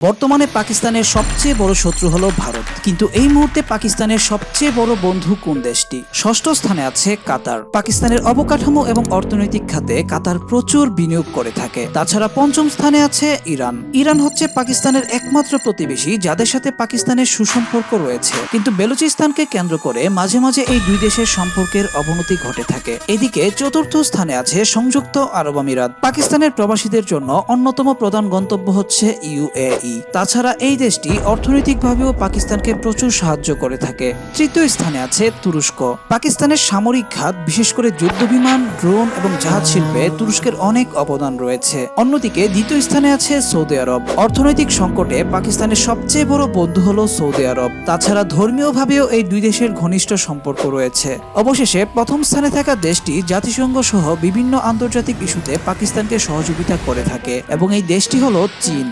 বর্তমানে পাকিস্তানের সবচেয়ে বড় শত্রু হলো ভারত, কিন্তু এই মুহূর্তে পাকিস্তানের সবচেয়ে বড় বন্ধু কোন দেশটি? ষষ্ঠ স্থানে আছে কাতার। পাকিস্তানের অবকাঠামো এবং অর্থনৈতিক খাতে কাতার প্রচুর বিনিয়োগ করে থাকে। তাছাড়া পঞ্চম স্থানে আছে ইরান। ইরান হচ্ছে পাকিস্তানের একমাত্র প্রতিবেশী যাদের সাথে পাকিস্তানের সুসম্পর্ক রয়েছে, কিন্তু বেলুচিস্তানকে কেন্দ্র করে মাঝে মাঝে এই দুই দেশের সম্পর্কের অবনতি ঘটে থাকে। এদিকে চতুর্থ স্থানে আছে সংযুক্ত আরব আমিরাত। পাকিস্তানের প্রবাসীদের জন্য অন্যতম প্রধান গন্তব্য হচ্ছে ইউএই। তাছাড়া এই দেশটি অর্থনৈতিকভাবেও পাকিস্তানকে প্রচুর সাহায্য করে থাকে। তৃতীয় স্থানে আছে তুরস্ক। পাকিস্তানের সামরিক খাত, বিশেষ করে যুদ্ধবিমান, ড্রোন এবং জাহাজ শিল্পে তুরস্কের অনেক অবদান রয়েছে। অন্যদিকে দ্বিতীয় স্থানে আছে সৌদি আরব। অর্থনৈতিক সংকটে পাকিস্তানের সবচেয়ে বড় বন্ধু হলো সৌদি আরব। তাছাড়া ধর্মীয়ভাবেও এই দুই দেশের ঘনিষ্ঠ সম্পর্ক রয়েছে। অবশেষে প্রথম স্থানে থাকা দেশটি জাতিসংঘ সহ বিভিন্ন আন্তর্জাতিক ইস্যুতে পাকিস্তানকে সহযোগিতা করে থাকে এবং এই দেশটি হলো চীন।